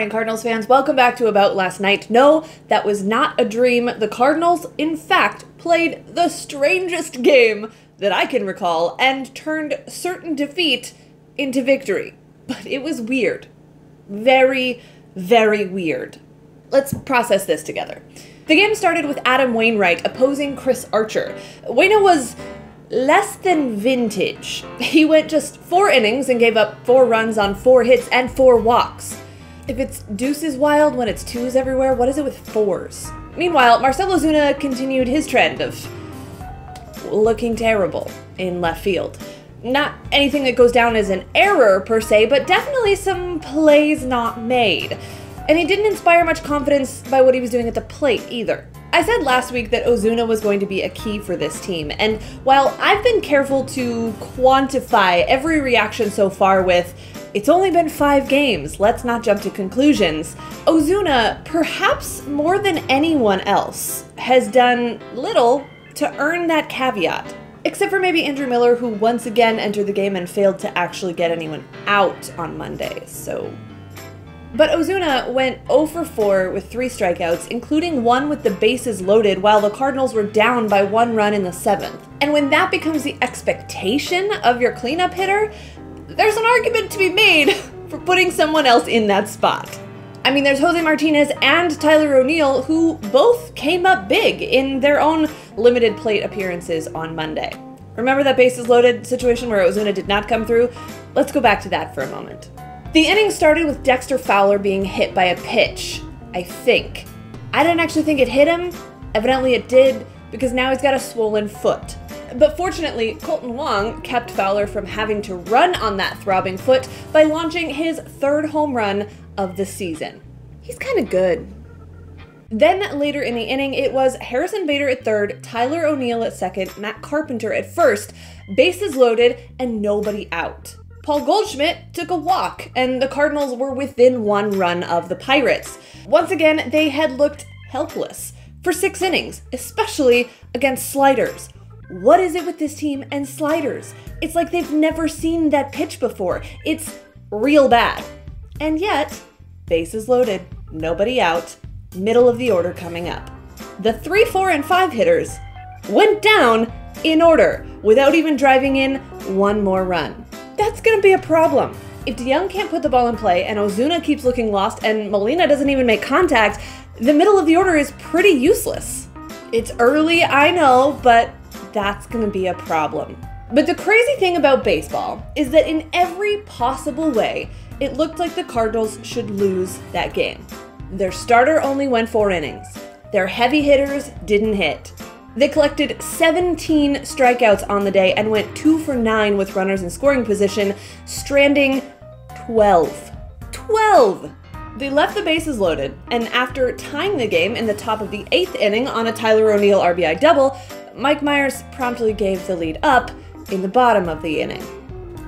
morning, Cardinals fans. Welcome back to About Last Night. No, that was not a dream. The Cardinals, in fact, played the strangest game that I can recall and turned certain defeat into victory. But it was weird. Very, very weird. Let's process this together. The game started with Adam Wainwright opposing Chris Archer. Waino was less than vintage. He went just 4 innings and gave up 4 runs on 4 hits and 4 walks. If it's deuces wild when it's 2s everywhere, what is it with 4s? Meanwhile, Marcell Ozuna continued his trend of looking terrible in left field. Not anything that goes down as an error per se, but definitely some plays not made. And he didn't inspire much confidence by what he was doing at the plate either. I said last week that Ozuna was going to be a key for this team, and while I've been careful to quantify every reaction so far with, it's only been 5 games, let's not jump to conclusions, Ozuna, perhaps more than anyone else, has done little to earn that caveat. Except for maybe Andrew Miller, who once again entered the game and failed to actually get anyone out on Monday, so... But Ozuna went 0 for 4 with 3 strikeouts, including 1 with the bases loaded while the Cardinals were down by 1 run in the 7th. And when that becomes the expectation of your cleanup hitter, there's an argument to be made for putting someone else in that spot. I mean, there's Jose Martinez and Tyler O'Neill, who both came up big in their own limited plate appearances on Monday. Remember that bases loaded situation where Ozuna did not come through? Let's go back to that for a moment. The inning started with Dexter Fowler being hit by a pitch, I think. I didn't actually think it hit him. Evidently it did, because now he's got a swollen foot. But fortunately, Kolten Wong kept Fowler from having to run on that throbbing foot by launching his 3rd home run of the season. He's kind of good. Then later in the inning, it was Harrison Bader at 3rd, Tyler O'Neill at 2nd, Matt Carpenter at 1st, bases loaded, and nobody out. Paul Goldschmidt took a walk, and the Cardinals were within 1 run of the Pirates. Once again, they had looked helpless for 6 innings, especially against sliders. What is it with this team and sliders? It's like they've never seen that pitch before. It's real bad. And yet, bases loaded, nobody out, middle of the order coming up. The 3, 4, and 5 hitters went down in order without even driving in 1 more run. That's gonna be a problem. If DeYoung can't put the ball in play and Ozuna keeps looking lost and Molina doesn't even make contact, the middle of the order is pretty useless. It's early, I know, but that's gonna be a problem. But the crazy thing about baseball is that in every possible way, it looked like the Cardinals should lose that game. Their starter only went 4 innings. Their heavy hitters didn't hit. They collected 17 strikeouts on the day and went 2 for 9 with runners in scoring position, stranding 12. 12! They left the bases loaded, and after tying the game in the top of the 8th inning on a Tyler O'Neill RBI double, Mike Myers promptly gave the lead up in the bottom of the inning.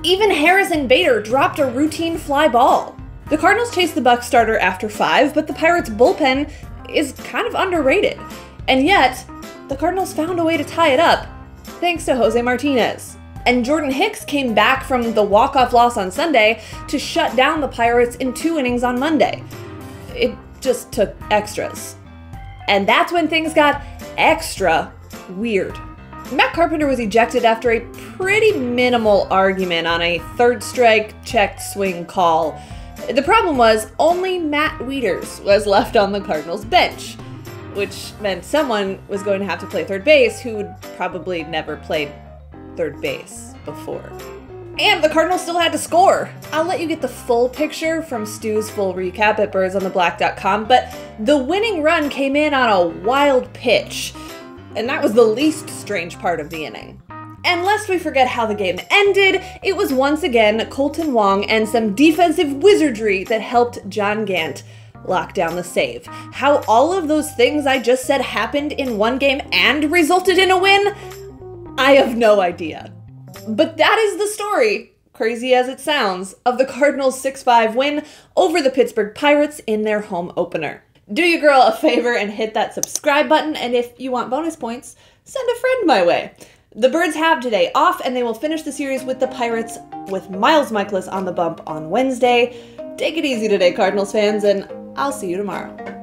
Even Harrison Bader dropped a routine fly ball. The Cardinals chased the Bucs starter after 5, but the Pirates' bullpen is kind of underrated. And yet, the Cardinals found a way to tie it up, thanks to Jose Martinez. And Jordan Hicks came back from the walk-off loss on Sunday to shut down the Pirates in 2 innings on Monday. It just took extras. And that's when things got extra weird. Matt Carpenter was ejected after a pretty minimal argument on a 3rd strike checked swing call. The problem was only Matt Wieters was left on the Cardinals bench, which meant someone was going to have to play 3rd base who'd probably never played 3rd base before. And the Cardinals still had to score. I'll let you get the full picture from Stu's full recap at birdsontheblack.com, but the winning run came in on a wild pitch, and that was the least strange part of the inning. And lest we forget how the game ended, it was once again Kolten Wong and some defensive wizardry that helped John Gant lock down the save. How all of those things I just said happened in 1 game and resulted in a win? I have no idea. But that is the story, crazy as it sounds, of the Cardinals' 6-5 win over the Pittsburgh Pirates in their home opener. Do your girl a favor and hit that subscribe button, and if you want bonus points, send a friend my way. The Birds have today off, and they will finish the series with the Pirates with Miles Michaelis on the bump on Wednesday. Take it easy today, Cardinals fans, and I'll see you tomorrow.